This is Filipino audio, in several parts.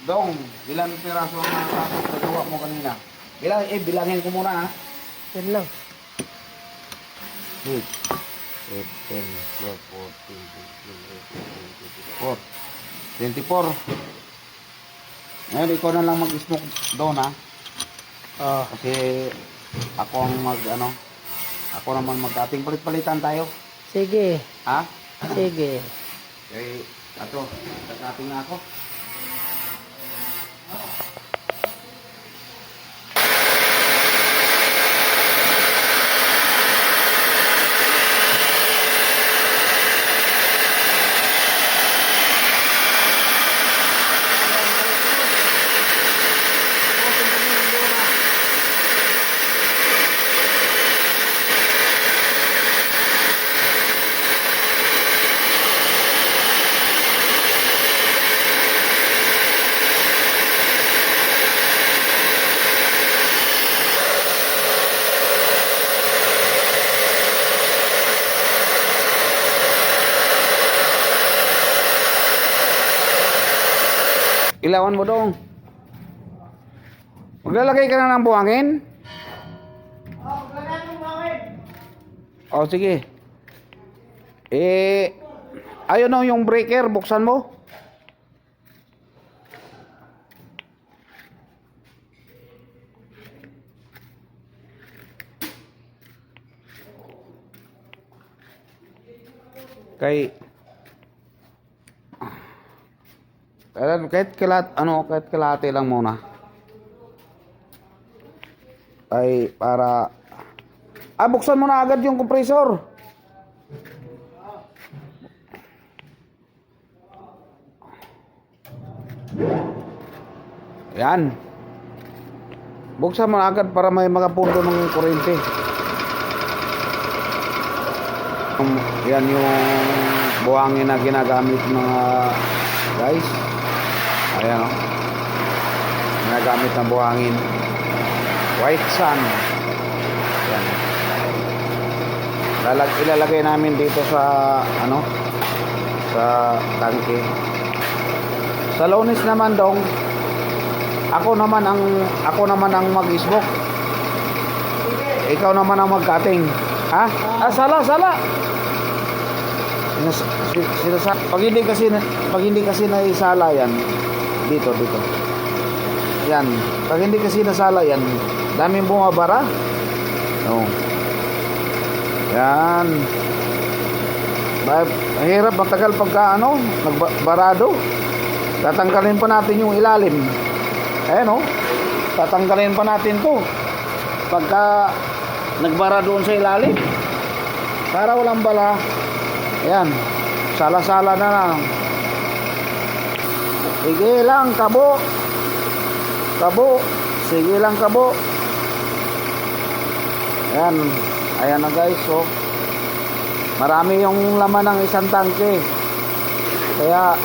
Dong, ilan piraso ang natapos na gawa mo kanina? Bilangin ko muna ha. Yan lang. 8, 10, 12, 14, 24. Ngayon, ikaw na lang mag-smoke doon ha. Kasi ako ang ako naman mag-ating palit-palitan tayo. Sige. Ha? Sige. Okay, ato, nag-ating na ako. Ilawan mo dong. Maglalagay ka na ng buhangin? Oh, sige. Ayun na yung breaker, buksan mo. Kahit kalahati lang muna. Ay para buksan mo na agad yung compressor. Yan. Buksan mo na agad para may makapundo ng kuryente. Yan yung buhangin na ginagamit mga guys. Ayan o. Ginagamit ng buhangin. White sun. Ayan. Ilalagay namin dito sa sa tangke. Sa Lunes naman dong, ako naman ang mag-smoke. Ikaw naman ang mag-cutting. Ha? Sala. Pag hindi kasi na isala yan dito. Yan. Pag hindi kasi nasala yan, daming bumabara. No. Yan. Mahirap, matagal pagka nagbarado. Tatanggalin pa natin yung ilalim. Ayan o. Tatanggalin pa natin to pagka nagbara doon sa ilalim para walang bala. Ayan. Sala-sala na lang. Sige lang, kabo. Sige lang, kabo. Ayan na guys. So, marami yung laman ng isang tangke. Kaya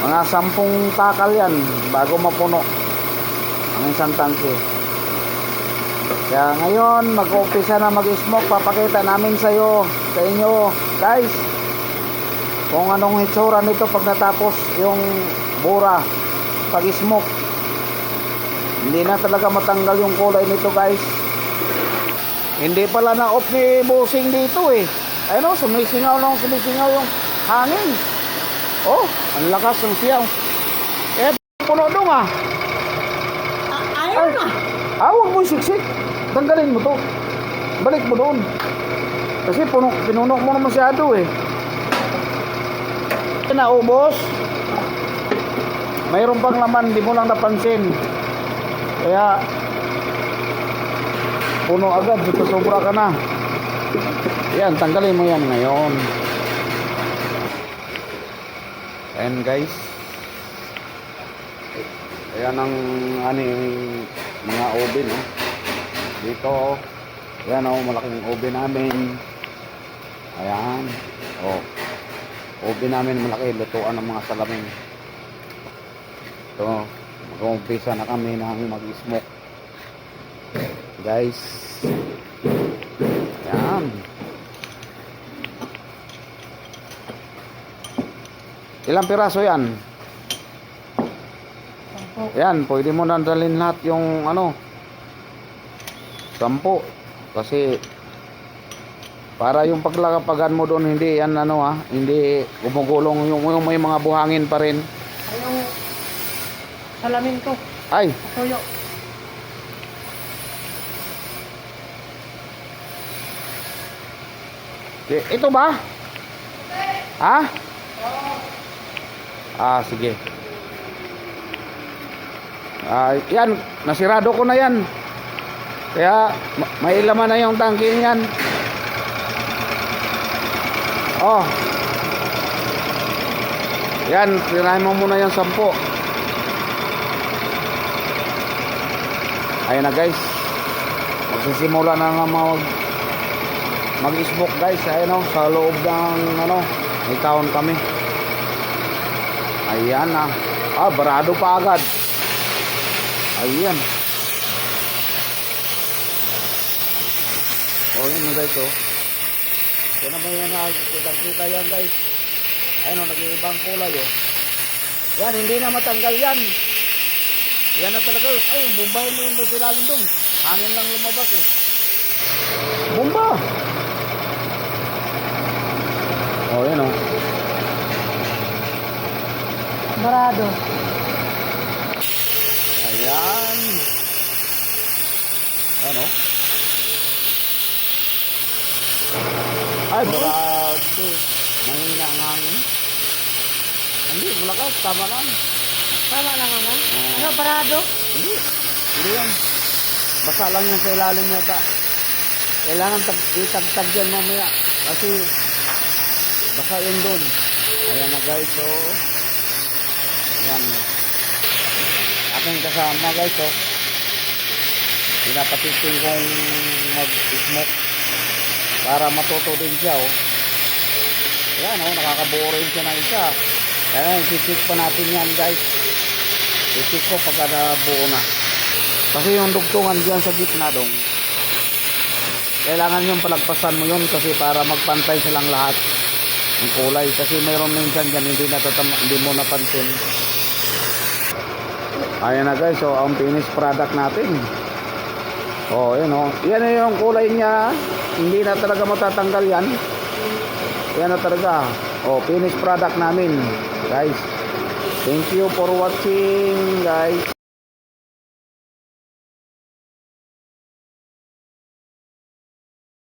mga 10 takal yan bago mapuno ang isang tangke. Kaya ngayon mag-umpisa na mag-smoke. Papakita namin sa inyo guys kung anong hitsura nito pag natapos yung bura pag-smoke. Hindi na talaga matanggal yung kulay nito guys. Hindi pala na off ni bossing dito ayun sumisingaw yung hangin. Oh, ang lakas ng siyaw. Puno dong Ayaw na. Huwag mo siksik. Tanggalin mo to. Balik mo doon. Kasi pinunok mo na masyado Naubos. Mayroon pang laman, di mo lang napansin. Kaya puno agad, sobra ka na. Yan, tanggalin mo yan ngayon. Ayan guys. Ayan ang mga oven dito. Ayan malaking oven namin. Ayan. Oven namin malaki, lutuan ng mga salamin. Ito, mag-umpisa na kami ng mag-smoke. Guys. Ayan. Ilang piraso yan? Yan, pwede mo na dalhin lahat yung ano, 10. Kasi para yung paglakapagan mo doon hindi yan ano hindi gumugulong yung may mga buhangin pa rin. Ay, yung salamin ko. Ay, Tuyo. ito ba? Ha? Ah, sige. Yan, nasirado ko na yan. Kaya may laman na yung tangke niyan. Oh. Yan, tirahin mo muna yung 10. Ayun na guys. Magsisimula na nga mag-smoke guys. Ayun o, sa loob ng may taon kami. Ayan na. Barado pa agad. Ayan. Yun na guys oh. Ito na ba yan kita yan guys. Ayun o, nag-iibang kulay oh. Yan, hindi na matanggal yan. Yan na talaga. Ay, bumbahin mo yung silalim dun. Hangin lang lumabas eh. Bumba! Yan o. Barado. Ayan. Ayan o. Ay, barado. Mahina ang hangin. Hindi, malakas. Tama lang. Tama lang naman. Ano, barado? Hindi. Hindi yan. Basa lang yung sa ilalim yata. Kailangan itagtag yan mamaya. Kasi basa yun dun. Ayan na guys. So, ayan. Aking kasama guys. So, pinapatiting kong mag-smoke para matuto din siya. Oh. Ayan o. Nakakabuo rin siya ng isa. Ayan. Sisik pa natin yan guys. Sisik ko pagka nabuo na. Kasi yung dugtungan dyan sa gitna dong, kailangan yung palagpasan mo yun kasi para magpantay silang lahat ng kulay. Kasi mayroon minsan dyan hindi mo napansin. Ayan na guys, so ang finished product natin. Yun o. Yan na yung kulay niya. Hindi na talaga matatanggal yan. Yan na talaga. Finished product namin guys. Thank you for watching guys.